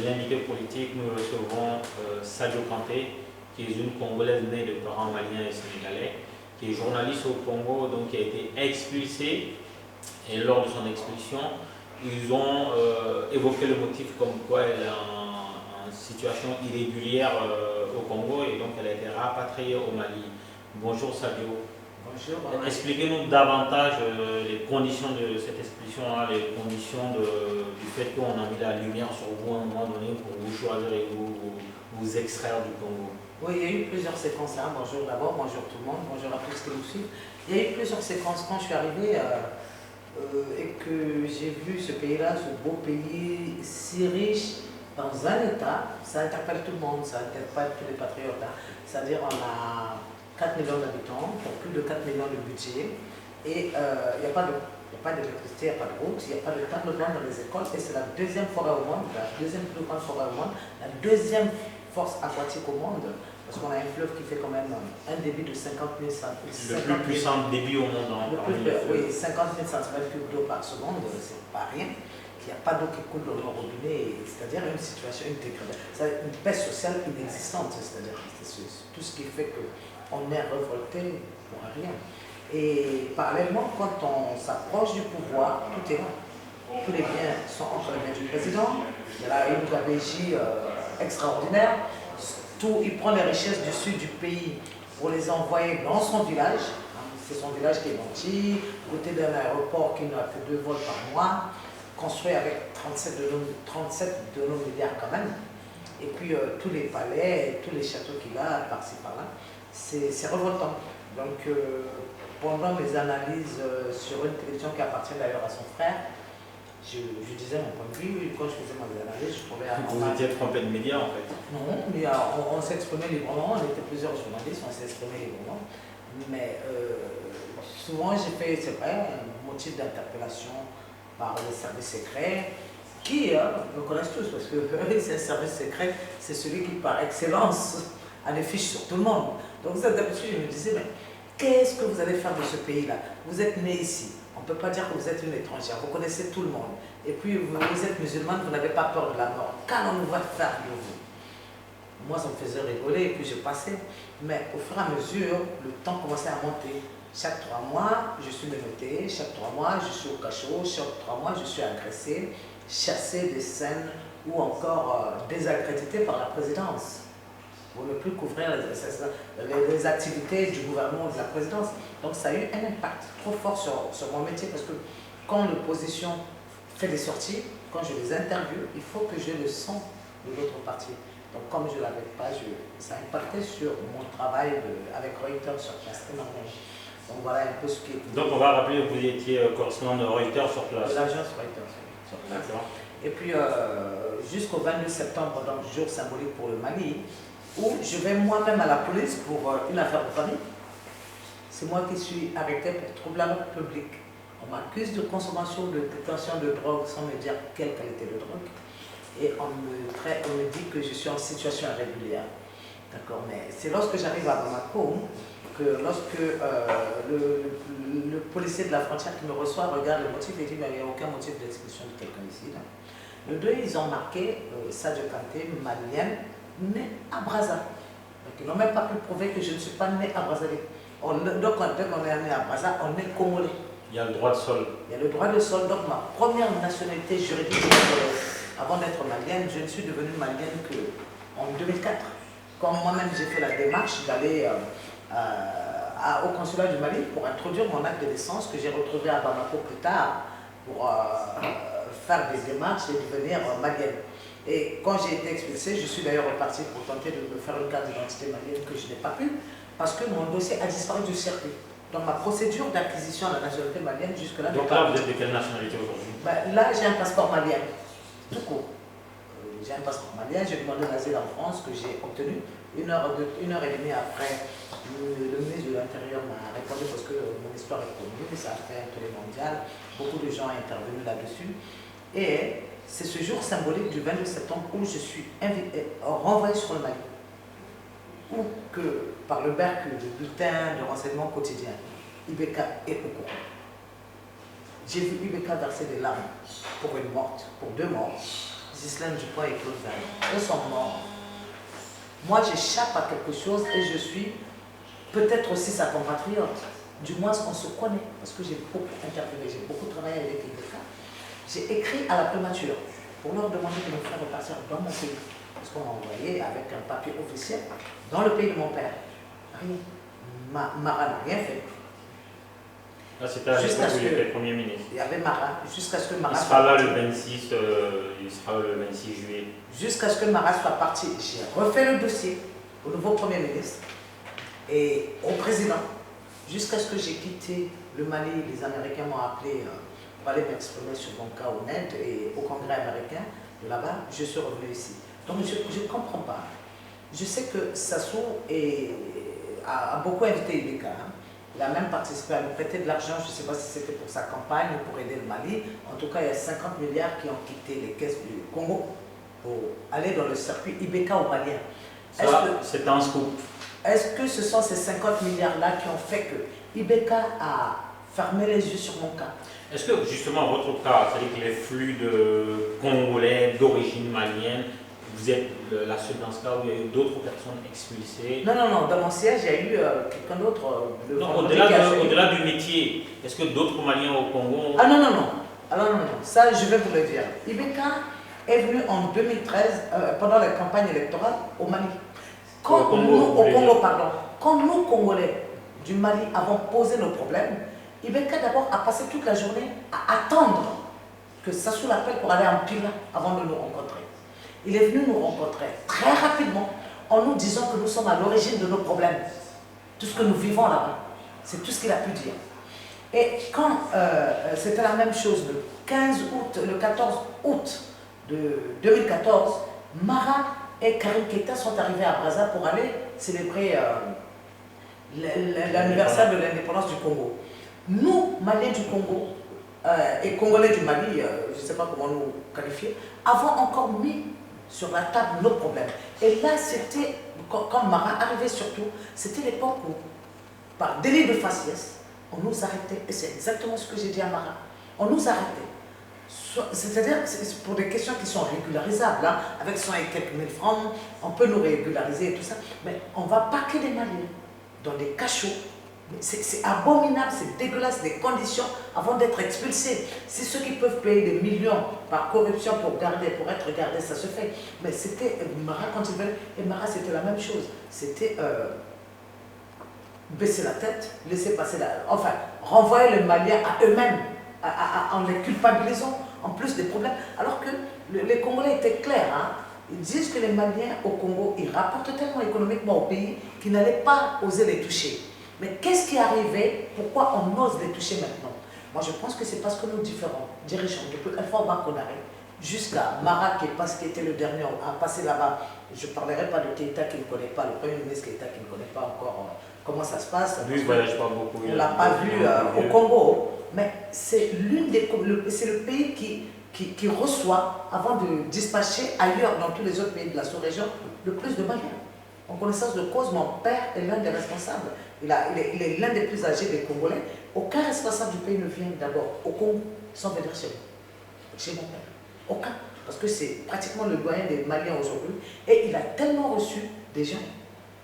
invités politiques, nous recevons Sadio Kanté, qui est une Congolaise née de parents maliens et sénégalais, qui est journaliste au Congo, donc qui a été expulsée. Et lors de son expulsion, ils ont évoqué le motif comme quoi elle est en situation irrégulière au Congo et donc elle a été rapatriée au Mali. Bonjour Sadio. Bonjour. Expliquez-nous davantage les conditions de cette expulsion, les conditions du fait qu'on a mis la lumière sur vous à un moment donné pour vous choisir et vous extraire du Congo. Oui, il y a eu plusieurs séquences. Bonjour d'abord, bonjour tout le monde, bonjour à tous qui nous suivent. Il y a eu plusieurs séquences quand je suis arrivé et que j'ai vu ce pays-là, ce beau pays si riche, dans un état. Ça interpelle tout le monde, ça interpelle tous les patriotes. C'est-à-dire on a 4 millions d'habitants, pour plus de 4 millions de budget, et il n'y a pas d'électricité, il n'y a pas de route, il n'y a pas de table blanche dans les écoles, et c'est la deuxième forêt au monde, la deuxième plus grande forêt au monde, la deuxième force aquatique au monde, parce qu'on a un fleuve qui fait quand même un débit de 50 000 cm. Le plus puissant débit au monde. Oui, 50 000 cm3 d'eau par seconde, c'est pas rien. Il n'y a pas d'eau qui coule dans le robinet, c'est-à-dire une situation intégrée. C'est une paix sociale inexistante, c'est-à-dire tout ce qui fait qu'on est révolté pour rien. Et parallèlement, quand on s'approche du pouvoir, tout est là. Tous les biens sont entre les mains du président. Il y a une gabegie extraordinaire. Il prend les richesses du sud du pays pour les envoyer dans son village. C'est son village qui est bâti, côté d'un aéroport qui n'a que 2 vols par mois, construit avec 37 de nos milliards quand même. Et puis tous les palais, tous les châteaux qu'il a par-ci par-là, c'est révoltant. Donc pendant mes analyses sur une télévision qui appartient d'ailleurs à son frère, je disais mon point de vue, quand je faisais mes analyses, je trouvais... Vous étiez trompé de médias en fait? Non, mais on s'exprimait librement, on était plusieurs journalistes, on s'exprimait librement. Mais souvent j'ai fait, c'est vrai, un motif d'interpellation par les services secrets, qui me connaissent tous, parce que c'est un service secret, c'est celui qui par excellence a des fiches sur tout le monde. Donc d'habitude je me disais, mais qu'est-ce que vous allez faire de ce pays-là? Vous êtes né ici. On ne peut pas dire que vous êtes une étrangère, vous connaissez tout le monde. Et puis vous êtes musulmane, vous n'avez pas peur de la mort. Qu'allons-nous faire de vous? Moi, ça me faisait rigoler et puis je passais. Mais au fur et à mesure, le temps commençait à monter. Chaque 3 mois, je suis menotté. Chaque 3 mois, je suis au cachot. Chaque 3 mois, je suis agressé, chassé des scènes ou encore désaccrédité par la présidence. Pour ne plus couvrir les activités du gouvernement ou de la présidence. Donc ça a eu un impact trop fort sur mon métier parce que quand l'opposition fait des sorties, quand je les interviewe, il faut que je le sens de l'autre partie. Donc comme je ne l'avais pas, ça a impacté sur mon travail avec Reuters sur place énormément. Donc voilà un peu ce qui est... Donc on va rappeler que vous étiez correspondant de Reuters sur place. De l'agence Reuters, sur place. Et puis jusqu'au 22 septembre, donc jour symbolique pour le Mali, où je vais moi-même à la police pour une affaire de famille. C'est moi qui suis arrêté pour trouble à l'ordre public. On m'accuse de consommation, de détention de drogue sans me dire quelle qualité de drogue. Et on me dit que je suis en situation irrégulière. D'accord, mais c'est lorsque j'arrive à Bamako que lorsque le policier de la frontière qui me reçoit regarde le motif et dit mais il n'y a aucun motif d'expulsion de quelqu'un ici. Là. Le 2, ils ont marqué Sadio Kanté, malienne, né à Brazza. Donc ils n'ont même pas pu prouver que je ne suis pas né à Brazzaville. Donc dès qu'on est né à Brazza, on est congolais. Il y a le droit de sol. Il y a le droit de sol. Donc ma première nationalité juridique, avant d'être malienne, je ne suis devenue malienne qu'en 2004. Quand moi-même j'ai fait la démarche d'aller au consulat du Mali pour introduire mon acte de naissance que j'ai retrouvé à Bamako plus tard pour faire des démarches et devenir malienne. Et quand j'ai été expulsé, je suis d'ailleurs reparti pour tenter de me faire une carte d'identité malienne que je n'ai pas pu parce que mon dossier a disparu du circuit. Donc ma procédure d'acquisition de la nationalité malienne jusque-là... Donc là, vous êtes de quelle nationalité aujourd'hui? Là, j'ai un passeport malien, tout court. J'ai un passeport malien, j'ai demandé l'asile en France que j'ai obtenu. Une heure et demie après, le ministre de l'Intérieur m'a répondu parce que mon histoire est connue, ça a fait un tollé mondial, beaucoup de gens ont intervenu là-dessus. Et c'est ce jour symbolique du 22 septembre où je suis renvoyé sur le Mali. Ou que par le BERC, le bulletin de renseignement quotidien, IBK est au courant. J'ai vu IBK verser des larmes pour une morte, pour 2 morts. Ghislaine Dupont et Claude Vernet. Eux sont morts. Moi, j'échappe à quelque chose et je suis peut-être aussi sa compatriote. Du moins, on se connaît, parce que j'ai beaucoup interpellé, j'ai beaucoup travaillé avec IBK. J'ai écrit à la primature pour leur demander de me faire repartir dans mon pays. Parce qu'on m'a envoyé avec un papier officiel dans le pays de mon père. Rien. Mara n'a rien fait. Là, c'était à l'époque où il était Premier ministre. Il y avait Mara, jusqu'à ce que Mara... Il sera là le 26, juillet. Jusqu'à ce que Mara soit parti, j'ai refait le dossier au nouveau Premier ministre et au président. Jusqu'à ce que j'ai quitté le Mali, les Américains m'ont appelé pour aller m'exprimer sur mon cas au Inde et au Congrès américain. De là-bas, je suis revenu ici. Donc je ne comprends pas. Je sais que Sassou a beaucoup invité IBK. Il a même participé à nous prêter de l'argent, je ne sais pas si c'était pour sa campagne ou pour aider le Mali. En tout cas, il y a 50 milliards qui ont quitté les caisses du Congo pour aller dans le circuit IBK au Malien. C'est un scoop. Est-ce que ce sont ces 50 milliards-là qui ont fait que IBK a fermé les yeux sur mon cas? Est-ce que justement votre cas, c'est-à-dire que les flux de Congolais d'origine malienne, vous êtes la seule dans ce cas où il y a eu d'autres personnes expulsées? Non, non, non. Dans mon siège, il y a eu quelqu'un d'autre. Au-delà du métier, est-ce que d'autres Maliens au Congo... Ah non, non, non. Ah, non, non, non. Ça, je vais vous le dire. IBK est venu en 2013, pendant la campagne électorale, au Mali. Quand nous, Congolais du Mali, avons posé nos problèmes, IBK d'abord a passé toute la journée à attendre que Sassou l'appelle pour aller en Pila avant de nous rencontrer. Il est venu nous rencontrer très rapidement en nous disant que nous sommes à l'origine de nos problèmes. Tout ce que nous vivons là-bas, c'est tout ce qu'il a pu dire. Et quand c'était la même chose, le 14 août de 2014, Mara et Karim Keita sont arrivés à Brazza pour aller célébrer l'anniversaire de l'indépendance du Congo. Nous, Maliens du Congo et Congolais du Mali, je ne sais pas comment nous qualifier, avons encore mis sur la table nos problèmes. Et là, c'était, quand Mara arrivait surtout, c'était l'époque où, par délit de faciès, on nous arrêtait. Et c'est exactement ce que j'ai dit à Mara. On nous arrêtait. C'est-à-dire, c'est pour des questions qui sont régularisables, hein, avec 100 et quelques mille francs, on peut nous régulariser et tout ça. Mais on va paquer les Maliens dans des cachots. C'est abominable, c'est dégueulasse, des conditions avant d'être expulsés. C'est ceux qui peuvent payer des millions par corruption pour être gardés, ça se fait. Mais c'était Mara quand il venait, et Mara c'était la même chose. C'était baisser la tête, laisser passer enfin, renvoyer les Maliens à eux-mêmes, en les culpabilisant, en plus des problèmes. Alors que les Congolais étaient clairs, hein. Ils disent que les Maliens au Congo, ils rapportent tellement économiquement au pays qu'ils n'allaient pas oser les toucher. Mais qu'est-ce qui est arrivé? Pourquoi on ose les toucher maintenant? Moi, je pense que c'est parce que nos différents dirigeants, depuis Alpha Bakonare jusqu'à Mara, qui était le dernier à passer là-bas, je ne parlerai pas de Keïta qui ne connaît pas, le Premier ministre Keïta qui ne connaît pas encore comment ça se passe. Lui, il ne voyage pas beaucoup. On ne l'a pas vu au Congo, mais c'est le pays qui reçoit, avant de dispatcher ailleurs dans tous les autres pays de la sous-région, le plus de Maliens. En connaissance de cause, mon père est l'un des responsables. Il est l'un des plus âgés des Congolais. Aucun responsable du pays ne vient d'abord au Congo sans venir chez mon père. Aucun. Parce que c'est pratiquement le doyen des Maliens aujourd'hui. Et il a tellement reçu des gens,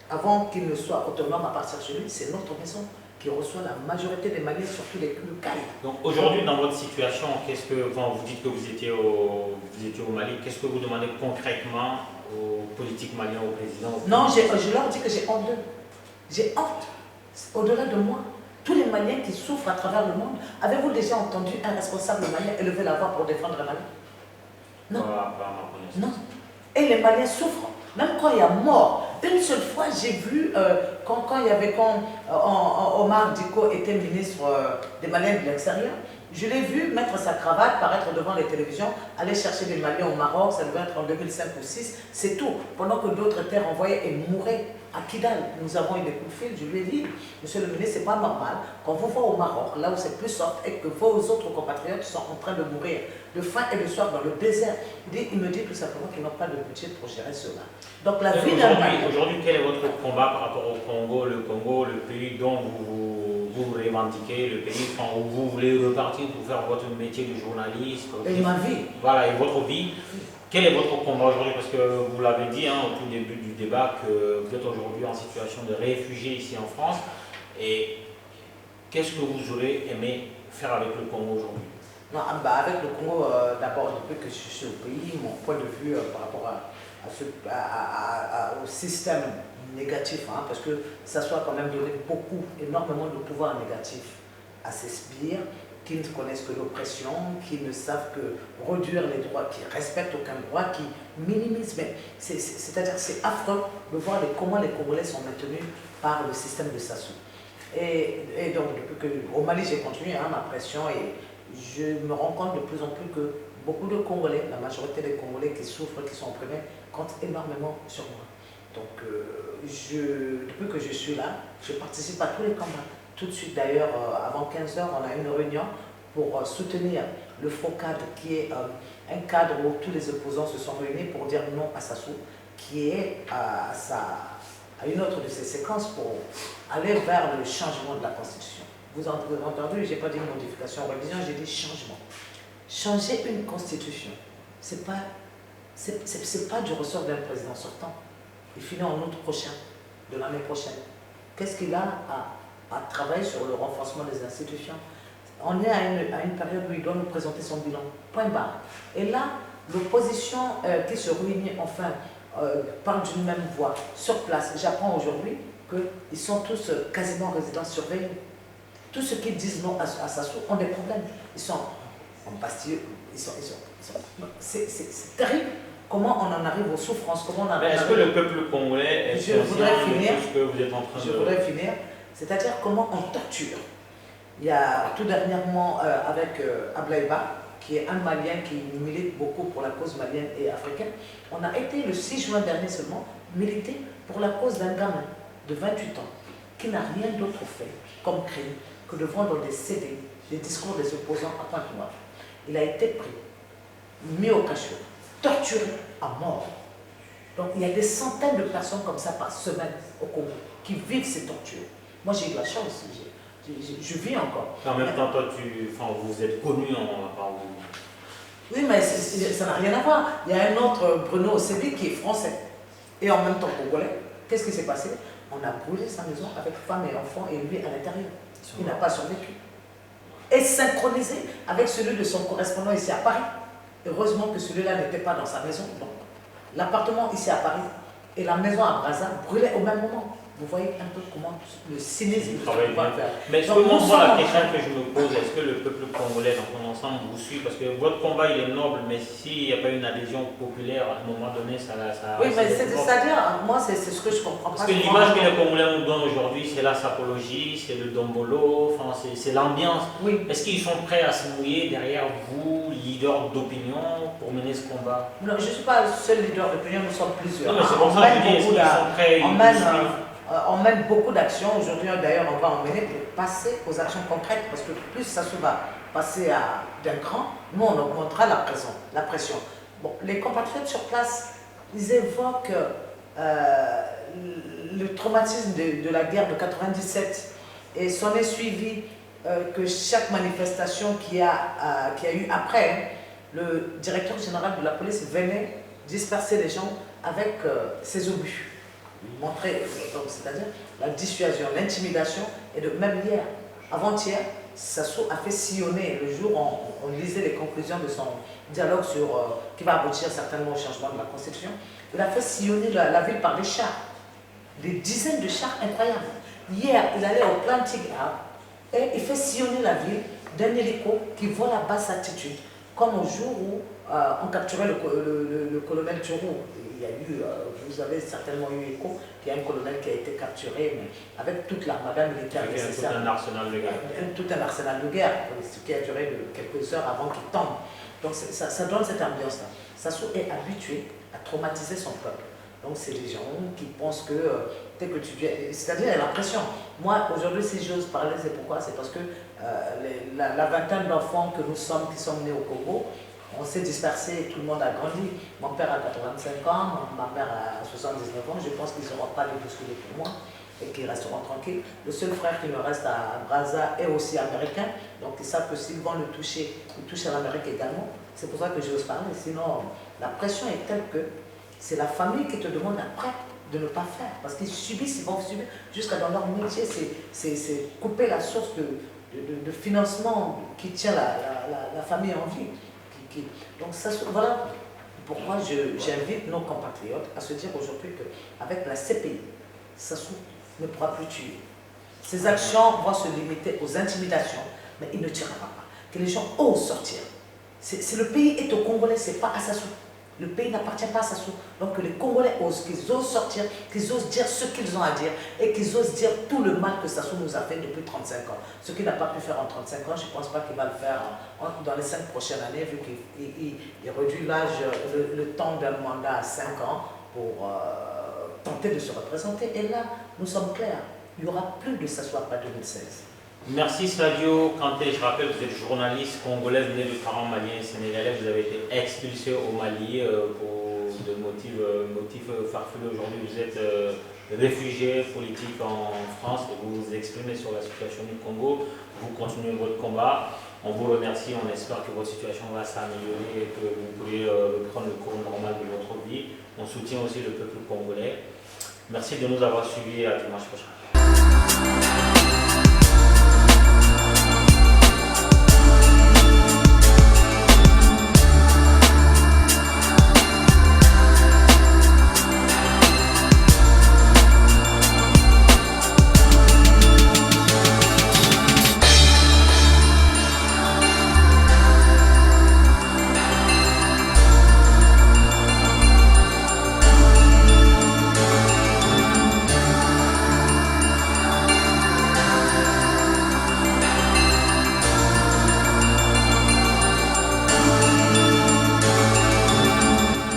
avant qu'il ne soit autonome à partir de chez lui, c'est notre maison qui reçoit la majorité des Maliens, surtout le CAI. Donc aujourd'hui, dans votre situation, vous dites que vous étiez au Mali, qu'est-ce que vous demandez concrètement aux politiques maliens, au président? Non, je leur dis que j'ai honte d'eux. J'ai honte. Au-delà de moi, tous les Maliens qui souffrent à travers le monde, avez-vous déjà entendu un responsable malien élever la voix pour défendre les Maliens? Non. Non. Et les Maliens souffrent. Même quand il y a mort. Une seule fois, j'ai vu, quand Omar Diko était ministre des Maliens de l'extérieur, je l'ai vu mettre sa cravate, paraître devant les télévisions, aller chercher des Maliens au Maroc, ça devait être en 2005 ou 2006, c'est tout. Pendant que d'autres étaient renvoyés et mouraient à Kidal. Nous avons eu des coups de fil, je lui ai dit, monsieur le ministre, c'est pas normal, quand vous voyez au Maroc, là où c'est plus soft, et que vos autres compatriotes sont en train de mourir de faim et de soif dans le désert. Il me dit tout simplement qu'ils n'ont pas de budget pour gérer cela. Donc la vie d'un Malien... Aujourd'hui, quel est votre combat par rapport au Congo, le pays dont vous revendiquez, le pays où vous voulez repartir pour faire votre métier de journaliste? Et ma vie. Voilà, et votre vie. Quel est votre combat aujourd'hui? Parce que vous l'avez dit hein, au tout début du débat que vous êtes aujourd'hui en situation de réfugié ici en France. Et qu'est-ce que vous aurez aimé faire avec le Congo aujourd'hui? Non, avec le Congo, d'abord, depuis que je suis au pays, mon point de vue par rapport au système négatif, hein, parce que ça soit quand même donné énormément de pouvoir négatif à ces sbires qui ne connaissent que l'oppression, qui ne savent que réduire les droits, qui ne respectent aucun droit, qui minimisent. C'est-à-dire que c'est affreux de voir comment les Congolais sont maintenus par le système de Sassou. Et donc, depuis que au Mali, j'ai continué ma pression et je me rends compte de plus en plus que beaucoup de Congolais, la majorité des Congolais qui souffrent, qui sont opprimés, comptent énormément sur moi. Donc, depuis que je suis là, je participe à tous les combats. Tout de suite d'ailleurs, avant 15 h, on a une réunion pour soutenir le FOCAD, qui est un cadre où tous les opposants se sont réunis pour dire non à Sassou, qui est à une autre de ses séquences pour aller vers le changement de la Constitution. Vous avez entendu, je n'ai pas dit modification, révision, j'ai dit changement. Changer une Constitution, ce n'est pas du ressort d'un président sortant. Il finit en août prochain, de l'année prochaine. Qu'est-ce qu'il a à travailler sur le renforcement des institutions? On est à une période où il doit nous présenter son bilan. Point barre. Et là, l'opposition qui se réunit enfin parle d'une même voix sur place. J'apprends aujourd'hui qu'ils sont tous quasiment résidents surveillés. Tous ceux qui disent non à Sassou ont des problèmes. Ils sont en Bastille, c'est terrible. Comment on en arrive aux souffrances, comment on en arrive... Est-ce que le peuple congolais est conscient de tout ce que vous êtes en train de... Je voudrais finir, c'est-à-dire comment on torture. Il y a tout dernièrement avec Ablaïba, qui est un Malien qui milite beaucoup pour la cause malienne et africaine. On a été le 6 juin dernier seulement militer pour la cause d'un gamin de 28 ans qui n'a rien d'autre fait comme crime que de vendre des CD, des discours des opposants à Pointe-Noire. Il a été pris, mis au cachot, torturé à mort. Donc il y a des centaines de personnes comme ça par semaine au Congo qui vivent ces tortures. Moi j'ai eu la chance, je vis encore. En même temps, toi, vous êtes connu par vous. Oui, mais ça n'a rien à voir. Il y a un autre, Bruno Osebi, qui est français et en même temps congolais. Qu'est-ce qui s'est passé? On a brûlé sa maison avec femme et enfants et lui à l'intérieur. Il n'a pas survécu. Et synchronisé avec celui de son correspondant ici à Paris. Heureusement que celui-là n'était pas dans sa maison. L'appartement ici à Paris et la maison à Brazza brûlaient au même moment. Vous voyez un peu comment le cynisme travaille bien. faire. Mais Donc, moi, la question que je me pose, est-ce que le peuple congolais dans son ensemble vous suit? Parce que votre combat, il est noble, mais s'il n'y a pas une adhésion populaire, à un moment donné, ça... Oui, mais c'est-à-dire, moi, c'est ce que je comprends pas. Parce que l'image que les Congolais nous donnent aujourd'hui, c'est la sapologie, c'est le dombolo, c'est l'ambiance. Oui. Est-ce qu'ils sont prêts à se mouiller derrière vous, leader d'opinion, pour mener ce combat? Non, je ne suis pas le seul leader d'opinion, nous sommes plusieurs. Non, mais c'est pour ça que je dis, est-ce qu'ils sont prêts? On mène beaucoup d'actions. Aujourd'hui, d'ailleurs, on va en mener pour passer aux actions concrètes. Parce que plus ça se va passer d'un cran, nous, on augmentera la pression. Bon, les compatriotes sur place, ils évoquent le traumatisme de la guerre de 97 et s'en est suivi que chaque manifestation qu'il y a eu après, le directeur général de la police venait disperser les gens avec ses obus. Montrer, c'est-à-dire la dissuasion, l'intimidation, et même hier, avant-hier, Sassou a fait sillonner, le jour où on lisait les conclusions de son dialogue qui va aboutir certainement au changement de la Constitution, il a fait sillonner la ville par des chars, des dizaines de chars incroyables. Hier, il allait au plan Tigre et il fait sillonner la ville d'un hélico qui vole à basse altitude, comme au jour où on capturait le colonel Turou. Il y a eu, vous avez certainement eu écho, qu'il y a un colonel qui a été capturé, mais avec toute l'armada militaire nécessaire. Tout un arsenal de guerre. Tout un arsenal de guerre, ce qui a duré quelques heures avant qu'il tombe. Donc ça donne cette ambiance-là. Sassou est habitué à traumatiser son peuple. Donc c'est des gens qui pensent que dès que tu viens, c'est-à-dire il y a la pression. Moi aujourd'hui si j'ose parler, c'est pourquoi? C'est parce que la vingtaine d'enfants que nous sommes, qui sont nés au Congo, on s'est dispersé, tout le monde a grandi. Mon père a 85 ans, ma mère a 79 ans. Je pense qu'ils n'auront pas de bousculer pour moi et qu'ils resteront tranquilles. Le seul frère qui me reste à Brazza est aussi américain. Donc ils savent que s'ils vont le toucher, ils touchent à l'Amérique également. C'est pour ça que j'ose parler. Sinon, la pression est telle que c'est la famille qui te demande après de ne pas faire. Parce qu'ils subissent, ils vont subir jusqu'à dans leur métier, c'est couper la source de financement qui tient la famille en vie. Donc ça, voilà pourquoi j'invite nos compatriotes à se dire aujourd'hui qu'avec la CPI, Sassou ne pourra plus tuer. Ses actions vont se limiter aux intimidations, mais il ne tirera pas. Que les gens osent sortir. Le pays est aux Congolais, ce n'est pas à Sassou. Le pays n'appartient pas à Sassou. Donc que les Congolais osent, qu'ils osent sortir, qu'ils osent dire ce qu'ils ont à dire et qu'ils osent dire tout le mal que Sassou nous a fait depuis 35 ans. Ce qu'il n'a pas pu faire en 35 ans, je ne pense pas qu'il va le faire dans les 5 prochaines années, vu qu'il réduit l'âge, le temps d'un mandat à 5 ans pour tenter de se représenter. Et là, nous sommes clairs, il n'y aura plus de Sassou après 2016. Merci Sadio Kanté, je rappelle que vous êtes journaliste congolaise née de parents maliens et sénégalais. Vous avez été expulsé au Mali pour des motifs farfelus. Aujourd'hui, vous êtes réfugié politique en France et vous vous exprimez sur la situation du Congo. Vous continuez votre combat. On vous remercie, on espère que votre situation va s'améliorer et que vous pourrez prendre le cours normal de votre vie. On soutient aussi le peuple congolais. Merci de nous avoir suivis et à dimanche prochain.